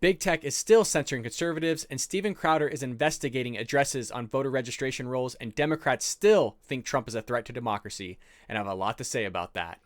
Big tech is still censoring conservatives, and Steven Crowder is investigating addresses on voter registration rolls, and Democrats still think Trump is a threat to democracy, and I have a lot to say about that.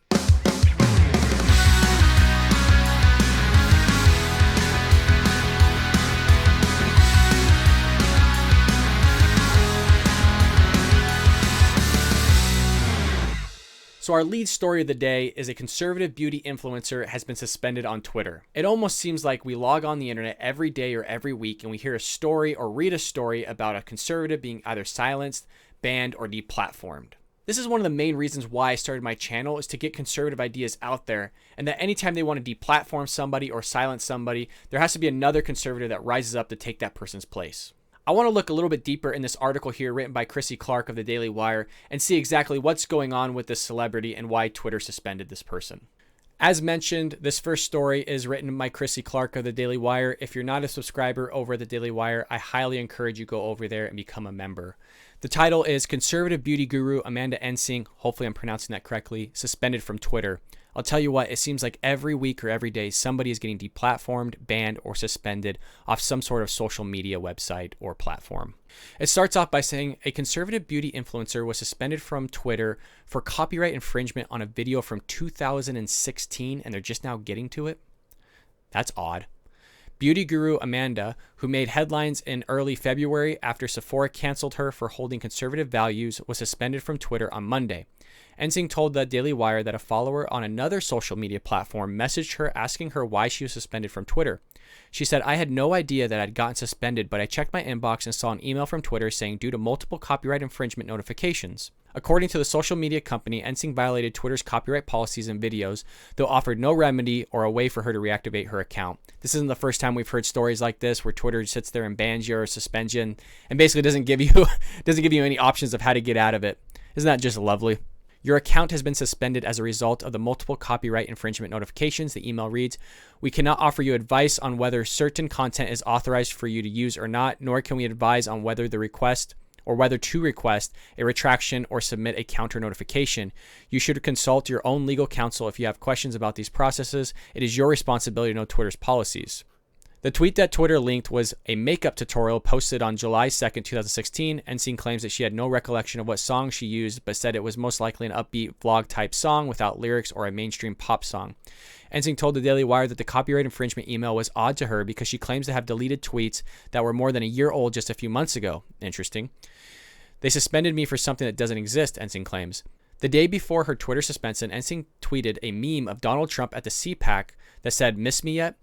So our lead story of the day is a conservative beauty influencer has been suspended on Twitter. It almost seems like we log on the internet every day or every week and we hear a story or read a story about a conservative being either silenced, banned, or deplatformed. This is one of the main reasons why I started my channel, is to get conservative ideas out there, and that anytime they want to deplatform somebody or silence somebody, there has to be another conservative that rises up to take that person's place. I want to look a little bit deeper in this article here written by Chrissy Clark of the Daily Wire and see exactly what's going on with this celebrity and why Twitter suspended this person. As mentioned, this first story is written by Chrissy Clark of the Daily Wire. If you're not a subscriber over at the Daily Wire, I highly encourage you go over there and become a member. The title is Conservative Beauty Guru Amanda Ensing, hopefully I'm pronouncing that correctly, suspended from Twitter. I'll tell you what, it seems like every week or every day somebody is getting deplatformed, banned, or suspended off some sort of social media website or platform. It starts off by saying a conservative beauty influencer was suspended from Twitter for copyright infringement on a video from 2016, and they're just now getting to it. That's odd. Beauty guru Amanda, who made headlines in early February after Sephora canceled her for holding conservative values, was suspended from Twitter on Monday. Ensing told the Daily Wire that a follower on another social media platform messaged her asking her why she was suspended from Twitter. She said, "I had no idea that I'd gotten suspended, but I checked my inbox and saw an email from Twitter saying due to multiple copyright infringement notifications." According to the social media company, Ensing violated Twitter's copyright policies and videos, though offered no remedy or a way for her to reactivate her account. This isn't the first time we've heard stories like this where Twitter sits there and bans you or suspends you and basically doesn't give you any options of how to get out of it. Isn't that just lovely? Your account has been suspended as a result of the multiple copyright infringement notifications. The email reads, "We cannot offer you advice on whether certain content is authorized for you to use or not, nor can we advise on whether to request a retraction or submit a counter notification. You should consult your own legal counsel if you have questions about these processes. It is your responsibility to know Twitter's policies." The tweet that Twitter linked was a makeup tutorial posted on July 2nd, 2016. Ensing claims that she had no recollection of what song she used, but said it was most likely an upbeat vlog-type song without lyrics or a mainstream pop song. Ensing told the Daily Wire that the copyright infringement email was odd to her because she claims to have deleted tweets that were more than a year old just a few months ago. Interesting. "They suspended me for something that doesn't exist," Ensing claims. The day before her Twitter suspension, Ensing tweeted a meme of Donald Trump at the CPAC that said, "Miss me yet?"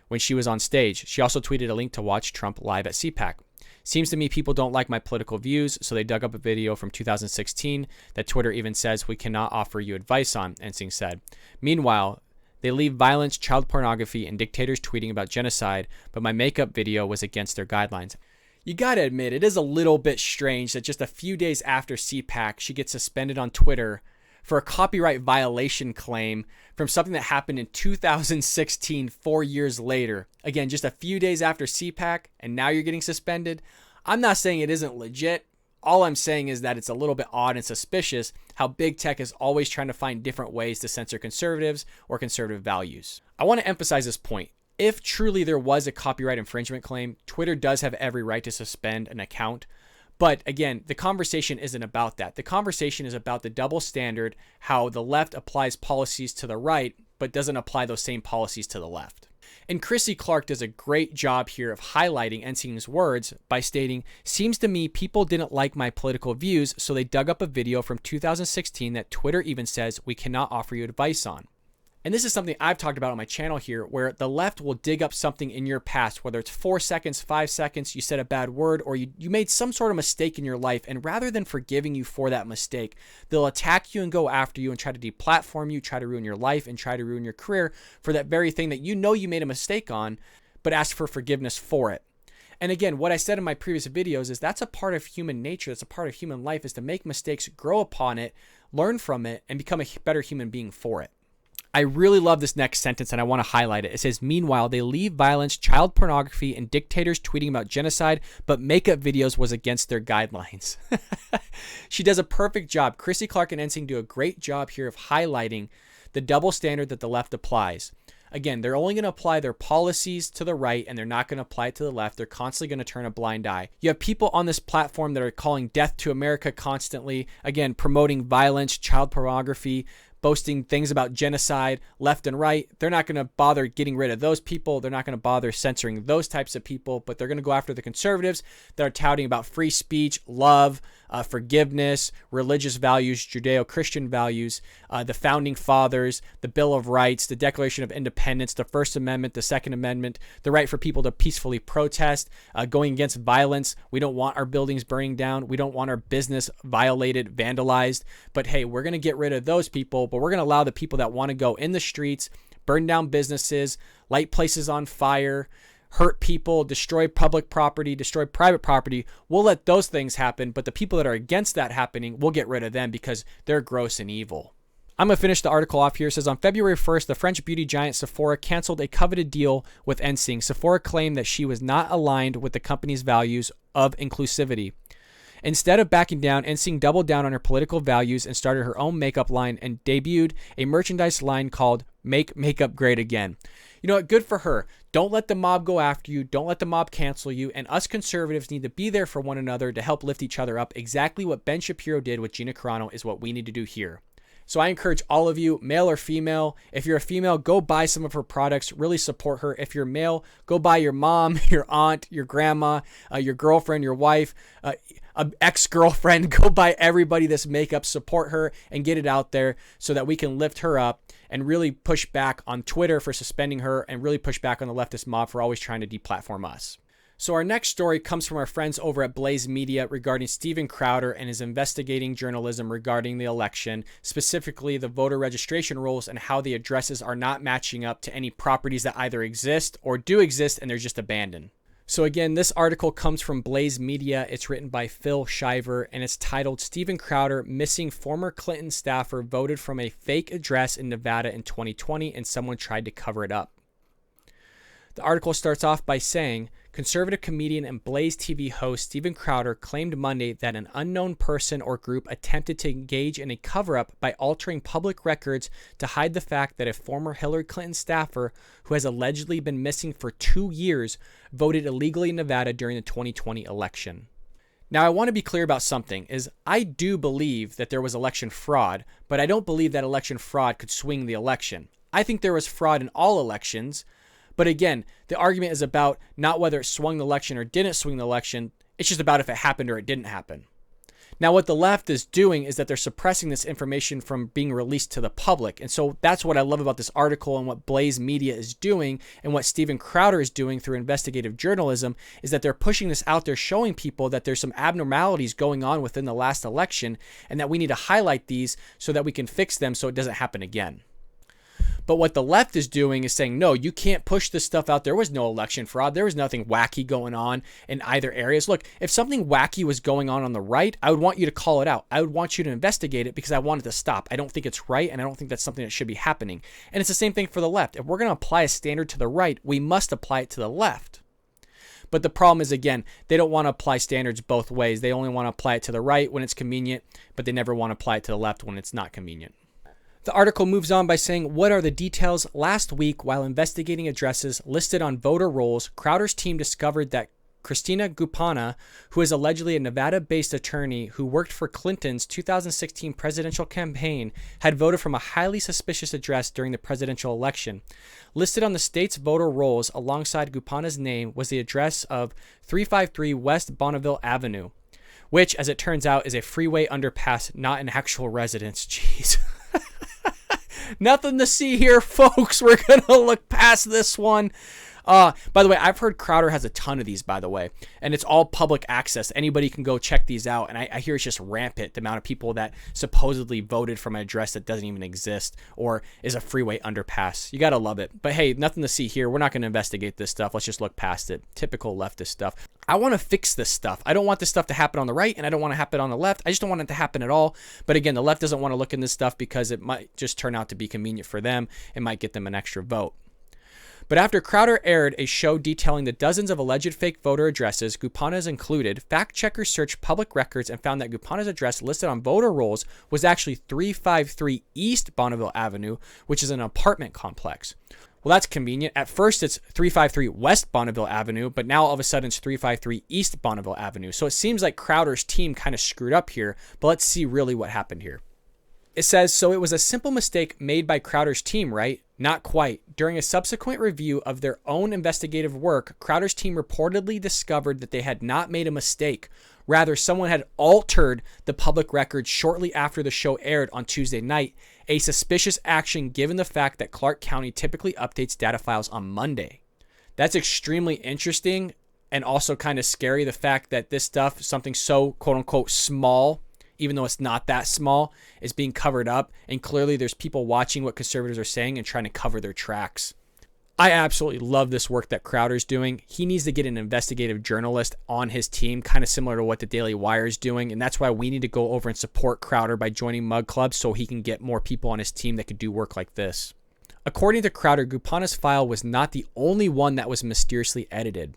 when she was on stage. She also tweeted a link to watch Trump live at CPAC. "Seems to me people don't like my political views, so they dug up a video from 2016 that Twitter even says we cannot offer you advice on," Ensing said. Meanwhile, "They leave violence, child pornography, and dictators tweeting about genocide, but my makeup video was against their guidelines." You gotta admit, it is a little bit strange that just a few days after CPAC, she gets suspended on Twitter for a copyright violation claim from something that happened in 2016, 4 years later. Again, just a few days after CPAC, and now you're getting suspended. I'm not saying it isn't legit. All I'm saying is that it's a little bit odd and suspicious how big tech is always trying to find different ways to censor conservatives or conservative values. I want to emphasize this point. If truly there was a copyright infringement claim, Twitter does have every right to suspend an account. But again, the conversation isn't about that. The conversation is about the double standard, how the left applies policies to the right, but doesn't apply those same policies to the left. And Chrissy Clark does a great job here of highlighting Ensing's words by stating, "Seems to me people didn't like my political views, so they dug up a video from 2016 that Twitter even says we cannot offer you advice on." And this is something I've talked about on my channel here, where the left will dig up something in your past, whether it's 4 seconds, 5 seconds, you said a bad word, or you made some sort of mistake in your life. And rather than forgiving you for that mistake, they'll attack you and go after you and try to deplatform you, try to ruin your life, and try to ruin your career for that very thing that you know you made a mistake on, but ask for forgiveness for it. And again, what I said in my previous videos is that's a part of human nature. That's a part of human life, is to make mistakes, grow upon it, learn from it, and become a better human being for it. I really love this next sentence and I want to highlight it. It says, "Meanwhile, they leave violence, child pornography, and dictators tweeting about genocide, but makeup videos was against their guidelines." She does a perfect job. Chrissy Clark and Ensing do a great job here of highlighting the double standard that the left applies. Again, they're only going to apply their policies to the right and they're not going to apply it to the left. They're constantly going to turn a blind eye. You have people on this platform that are calling death to America constantly, again, promoting violence, child pornography, boasting things about genocide left and right. They're not going to bother getting rid of those people. They're not going to bother censoring those types of people, but they're going to go after the conservatives that are touting about free speech, love, forgiveness, religious values, Judeo-Christian values, the founding fathers, the Bill of Rights, the Declaration of Independence, the First Amendment, the Second Amendment, the right for people to peacefully protest, going against violence. We don't want our buildings burning down. We don't want our business violated, vandalized. But hey, we're going to get rid of those people, but we're going to allow the people that want to go in the streets, burn down businesses, light places on fire, hurt people, destroy public property, destroy private property. We'll let those things happen, but the people that are against that happening, we'll get rid of them because they're gross and evil. I'm going to finish the article off here. It says, on February 1st, the French beauty giant Sephora canceled a coveted deal with Ensing. Sephora claimed that she was not aligned with the company's values of inclusivity. Instead of backing down, Ensing doubled down on her political values and started her own makeup line and debuted a merchandise line called Make Makeup Great Again. You know what? Good for her. Don't let the mob go after you. Don't let the mob cancel you. And us conservatives need to be there for one another to help lift each other up. Exactly what Ben Shapiro did with Gina Carano is what we need to do here. So I encourage all of you, male or female, if you're a female, go buy some of her products. Really support her. If you're male, go buy your mom, your aunt, your grandma, your girlfriend, your wife, ex-girlfriend. Go buy everybody this makeup. Support her and get it out there so that we can lift her up and really push back on Twitter for suspending her and really push back on the leftist mob for always trying to deplatform us. So our next story comes from our friends over at Blaze Media regarding Steven Crowder and his investigating journalism regarding the election, specifically the voter registration rules and how the addresses are not matching up to any properties that either exist or do exist and they're just abandoned. So again, this article comes from Blaze Media. It's written by Phil Shiver, and it's titled, Steven Crowder, Missing Former Clinton Staffer Voted from a Fake Address in Nevada in 2020 and Someone Tried to Cover It Up. The article starts off by saying, conservative comedian and Blaze TV host Steven Crowder claimed Monday that an unknown person or group attempted to engage in a cover-up by altering public records to hide the fact that a former Hillary Clinton staffer who has allegedly been missing for 2 years voted illegally in Nevada during the 2020 election. Now, I want to be clear about something, is I do believe that there was election fraud, but I don't believe that election fraud could swing the election. I think there was fraud in all elections. But again, the argument is about not whether it swung the election or didn't swing the election. It's just about if it happened or it didn't happen. Now, what the left is doing is that they're suppressing this information from being released to the public. And so that's what I love about this article and what Blaze Media is doing and what Steven Crowder is doing through investigative journalism is that they're pushing this out there, showing people that there's some abnormalities going on within the last election and that we need to highlight these so that we can fix them so it doesn't happen again. But what the left is doing is saying, no, you can't push this stuff out. There was no election fraud. There was nothing wacky going on in either areas. Look, if something wacky was going on the right, I would want you to call it out. I would want you to investigate it because I want it to stop. I don't think it's right, and I don't think that's something that should be happening. And it's the same thing for the left. If we're going to apply a standard to the right, we must apply it to the left. But the problem is, again, they don't want to apply standards both ways. They only want to apply it to the right when it's convenient, but they never want to apply it to the left when it's not convenient. The article moves on by saying, what are the details? Last week, while investigating addresses listed on voter rolls, Crowder's team discovered that Christina Gupana, who is allegedly a Nevada-based attorney who worked for Clinton's 2016 presidential campaign, had voted from a highly suspicious address during the presidential election. Listed on the state's voter rolls alongside Gupana's name was the address of 353 West Bonneville Avenue, which, as it turns out, is a freeway underpass, not an actual residence. Jeez. Nothing to see here, folks. We're going to look past this one. By the way, I've heard Crowder has a ton of these, by the way, and it's all public access. Anybody can go check these out, and I hear it's just rampant, the amount of people that supposedly voted from an address that doesn't even exist or is a freeway underpass. You got to love it. But hey, nothing to see here. We're not going to investigate this stuff. Let's just look past it. Typical leftist stuff. I want to fix this stuff. I don't want this stuff to happen on the right, and I don't want to happen on the left. I just don't want it to happen at all. But again, the left doesn't want to look in this stuff because it might just turn out to be convenient for them. It might get them an extra vote. But after Crowder aired a show detailing the dozens of alleged fake voter addresses, Gupana's included, fact-checkers searched public records and found that Gupana's address listed on voter rolls was actually 353 East Bonneville Avenue, which is an apartment complex. Well, that's convenient. At first, it's 353 West Bonneville Avenue, but now all of a sudden it's 353 East Bonneville Avenue. So it seems like Crowder's team kind of screwed up here, but let's see really what happened here. It says, so it was a simple mistake made by Crowder's team, right? Not quite. During a subsequent review of their own investigative work, Crowder's team reportedly discovered that they had not made a mistake. Rather, someone had altered the public record shortly after the show aired on Tuesday night, a suspicious action given the fact that Clark County typically updates data files on Monday. That's extremely interesting and also kind of scary, the fact that this stuff, something so quote-unquote small, even though it's not that small, is being covered up, and clearly there's people watching what conservatives are saying and trying to cover their tracks. I absolutely love this work that Crowder's doing. He needs to get an investigative journalist on his team, kind of similar to what the Daily Wire is doing, and that's why we need to go over and support Crowder by joining Mug Club so he can get more people on his team that could do work like this. According to Crowder, Gupana's file was not the only one that was mysteriously edited.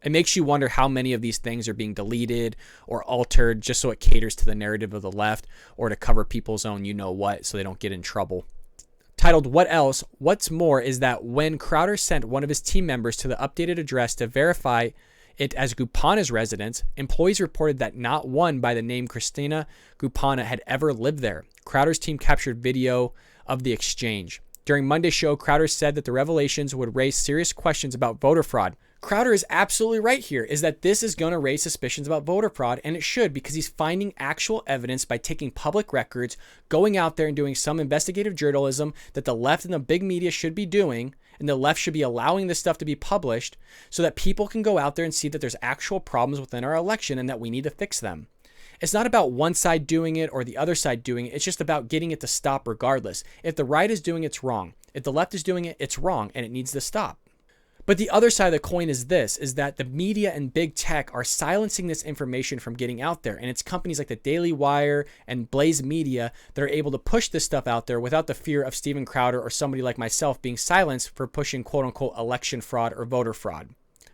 It makes you wonder how many of these things are being deleted or altered just so it caters to the narrative of the left or to cover people's own you-know-what so they don't get in trouble. Titled What Else? What's more is that when Crowder sent one of his team members to the updated address to verify it as Gupana's residence, employees reported that not one by the name Christina Gupana had ever lived there. Crowder's team captured video of the exchange. During Monday's show, Crowder said that the revelations would raise serious questions about voter fraud. Crowder is absolutely right here, is that this is going to raise suspicions about voter fraud, and it should, because he's finding actual evidence by taking public records, going out there and doing some investigative journalism that the left and the big media should be doing, and the left should be allowing this stuff to be published so that people can go out there and see that there's actual problems within our election and that we need to fix them. It's not about one side doing it or the other side doing it. It's just about getting it to stop regardless. If the right is doing it, it's wrong. If the left is doing it, it's wrong, and it needs to stop. But the other side of the coin is this, is that the media and big tech are silencing this information from getting out there. And it's companies like the Daily Wire and Blaze Media that are able to push this stuff out there without the fear of Steven Crowder or somebody like myself being silenced for pushing quote unquote election fraud or voter fraud.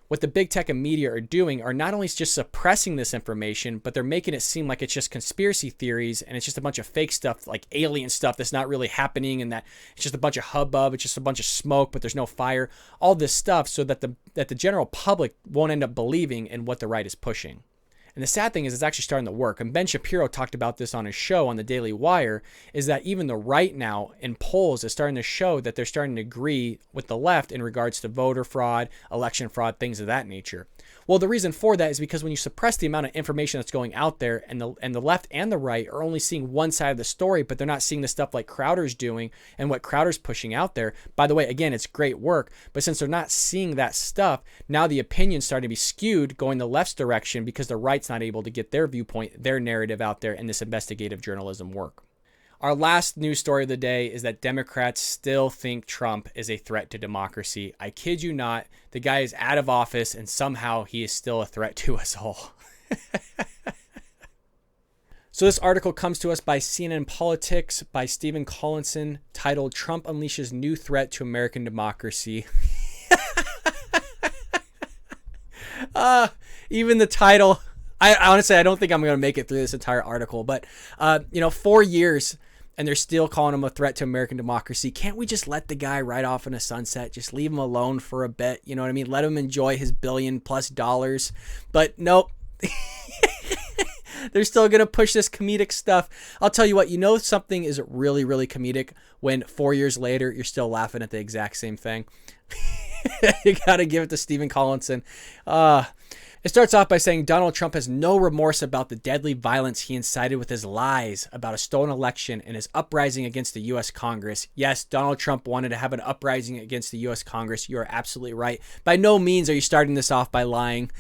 What the big tech and media are doing are not only just suppressing this information, but they're making it seem like it's just conspiracy theories and it's just a bunch of fake stuff, like alien stuff that's not really happening, and that it's just a bunch of hubbub, it's just a bunch of smoke, but there's no fire, all this stuff, so that the general public won't end up believing in what the right is pushing. And the sad thing is it's actually starting to work. And Ben Shapiro talked about this on his show on the Daily Wire, is that even the right now in polls is starting to show that they're starting to agree with the left in regards to voter fraud, election fraud, things of that nature. Well, the reason for that is because when you suppress the amount of information that's going out there, and the left and the right are only seeing one side of the story, but they're not seeing the stuff like Crowder's doing and what Crowder's pushing out there. By the way, again, it's great work, but since they're not seeing that stuff, now the opinion's starting to be skewed going the left's direction because the right's not able to get their viewpoint, their narrative out there in this investigative journalism work. Our last news story of the day is that Democrats still think Trump is a threat to democracy. I kid you not, the guy is out of office and somehow he is still a threat to us all. So this article comes to us by CNN Politics by Stephen Collinson, titled Trump Unleashes New Threat to American Democracy. Even the title, I honestly don't think I'm going to make it through this entire article, but 4 years and they're still calling him a threat to American democracy. Can't we just let the guy ride off in a sunset? Just leave him alone for a bit. You know what I mean? Let him enjoy his $1 billion+ dollars. But nope. They're still going to push this comedic stuff. I'll tell you what, something is really, really comedic when 4 years later, you're still laughing at the exact same thing. You got to give it to Stephen Collinson. It starts off by saying Donald Trump has no remorse about the deadly violence he incited with his lies about a stolen election and his uprising against the U.S. Congress. Yes, Donald Trump wanted to have an uprising against the U.S. Congress. You are absolutely right. By no means are you starting this off by lying.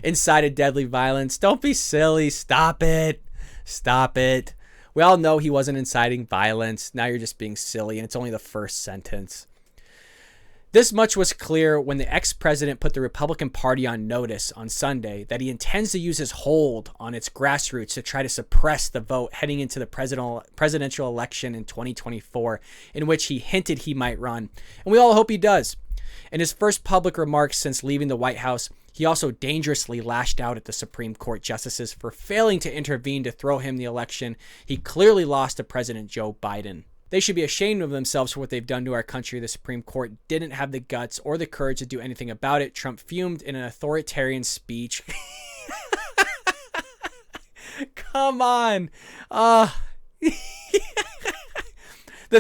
Incited deadly violence. Don't be silly. Stop it. Stop it. We all know he wasn't inciting violence. Now you're just being silly, and it's only the first sentence. This much was clear when the ex-president put the Republican Party on notice on Sunday that he intends to use his hold on its grassroots to try to suppress the vote heading into the presidential election in 2024, in which he hinted he might run. And we all hope he does. In his first public remarks since leaving the White House, he also dangerously lashed out at the Supreme Court justices for failing to intervene to throw him the election he clearly lost to President Joe Biden. They should be ashamed of themselves for what they've done to our country. The Supreme Court didn't have the guts or the courage to do anything about it. Trump fumed in an authoritarian speech. Come on. The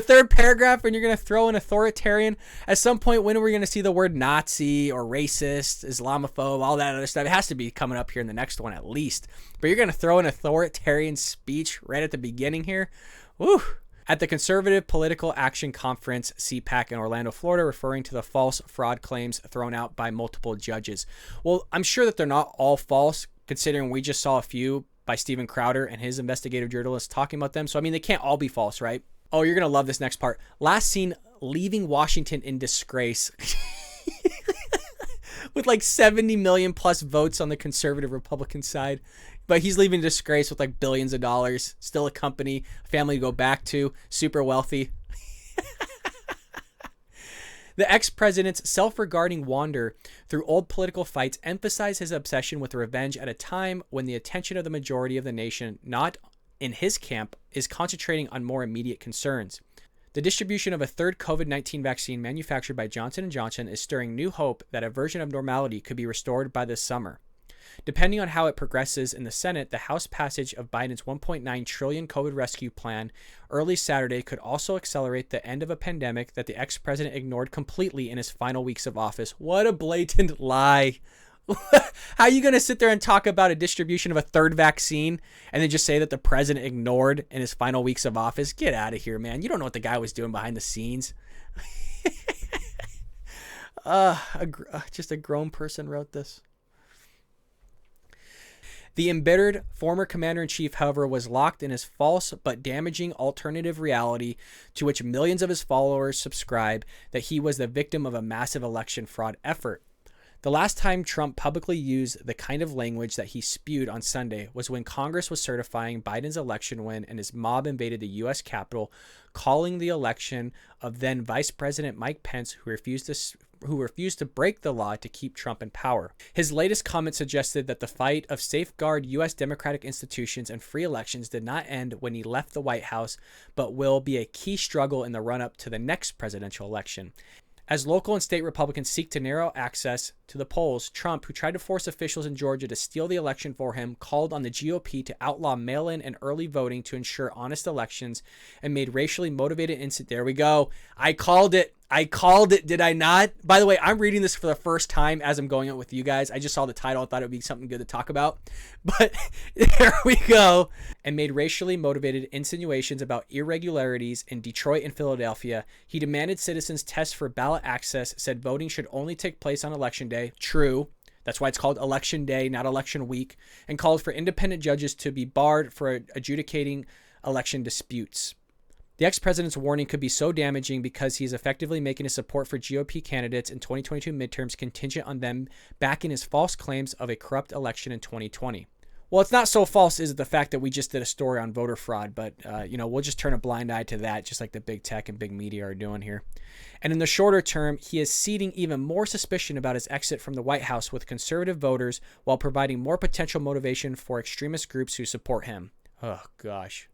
third paragraph, when you're going to throw an authoritarian, at some point, when are we going to see the word Nazi or racist, Islamophobe, all that other stuff? It has to be coming up here in the next one at least. But you're going to throw an authoritarian speech right at the beginning here? Woo! At the Conservative Political Action Conference, CPAC in Orlando, Florida, referring to the false fraud claims thrown out by multiple judges. Well, I'm sure that they're not all false, considering we just saw a few by Steven Crowder and his investigative journalists talking about them. So, I mean, they can't all be false, right? Oh, you're going to love this next part. Last seen leaving Washington in disgrace. With like 70 million plus votes on the conservative Republican side. But he's leaving in disgrace with like billions of dollars. Still a company, a family to go back to, super wealthy. The ex-president's self-regarding wander through old political fights emphasized his obsession with revenge at a time when the attention of the majority of the nation, not in his camp, is concentrating on more immediate concerns. The distribution of a third COVID-19 vaccine manufactured by Johnson & Johnson is stirring new hope that a version of normality could be restored by this summer. Depending on how it progresses in the Senate, the House passage of Biden's $1.9 trillion COVID rescue plan early Saturday could also accelerate the end of a pandemic that the ex-president ignored completely in his final weeks of office. What a blatant lie. How are you going to sit there and talk about a distribution of a third vaccine and then just say that the president ignored in his final weeks of office? Get out of here, man. You don't know what the guy was doing behind the scenes. Just a grown person wrote this. The embittered former commander-in-chief, however, was locked in his false but damaging alternative reality to which millions of his followers subscribe, that he was the victim of a massive election fraud effort. The last time Trump publicly used the kind of language that he spewed on Sunday was when Congress was certifying Biden's election win and his mob invaded the U.S. Capitol, calling the election of then Vice President Mike Pence, who refused to break the law to keep Trump in power. His latest comment suggested that the fight of safeguard U.S. democratic institutions and free elections did not end when he left the White House, but will be a key struggle in the run-up to the next presidential election. As local and state Republicans seek to narrow access to the polls, Trump, who tried to force officials in Georgia to steal the election for him, called on the GOP to outlaw mail-in and early voting to ensure honest elections, and made racially motivated There we go. I called it. Did I not? By the way, I'm reading this for the first time as I'm going out with you guys. I just saw the title. I thought it would be something good to talk about. But there we go. And made racially motivated insinuations about irregularities in Detroit and Philadelphia. He demanded citizens test for ballot access, said voting should only take place on Election Day. True. That's why it's called Election Day, not Election Week. And called for independent judges to be barred for adjudicating election disputes. The ex-president's warning could be so damaging because he's effectively making his support for GOP candidates in 2022 midterms contingent on them backing his false claims of a corrupt election in 2020. Well, it's not so false, is it, the fact that we just did a story on voter fraud, but, we'll just turn a blind eye to that, just like the big tech and big media are doing here. And in the shorter term, he is seeding even more suspicion about his exit from the White House with conservative voters while providing more potential motivation for extremist groups who support him. Oh, gosh.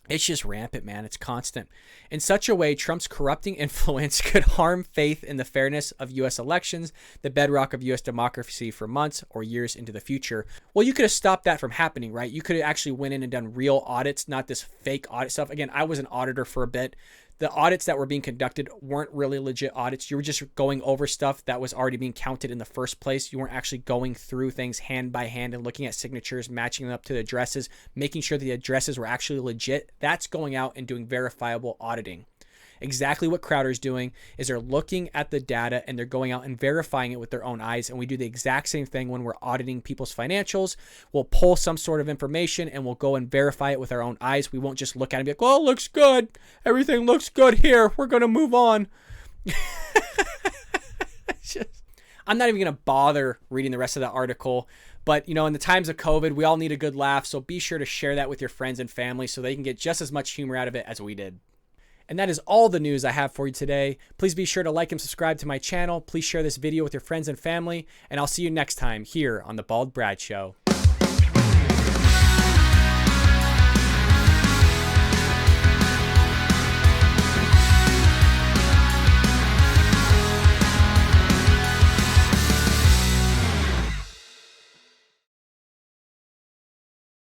It's just rampant, man. It's constant. In such a way, Trump's corrupting influence could harm faith in the fairness of U.S. elections, the bedrock of U.S. democracy for months or years into the future. Well, you could have stopped that from happening, right? You could have actually went in and done real audits, not this fake audit stuff. Again, I was an auditor for a bit. The audits that were being conducted weren't really legit audits. You were just going over stuff that was already being counted in the first place. You weren't actually going through things hand by hand and looking at signatures, matching them up to the addresses, making sure the addresses were actually legit. That's going out and doing verifiable auditing. Exactly what Crowder's doing is they're looking at the data and they're going out and verifying it with their own eyes. And we do the exact same thing when we're auditing people's financials. We'll pull some sort of information and we'll go and verify it with our own eyes. We won't just look at it and be like, oh, it looks good. Everything looks good here. We're going to move on. I'm not even going to bother reading the rest of the article. But, in the times of COVID, we all need a good laugh. So be sure to share that with your friends and family so they can get just as much humor out of it as we did. And that is all the news I have for you today. Please be sure to like and subscribe to my channel. Please share this video with your friends and family. And I'll see you next time here on The Bald Brad Show.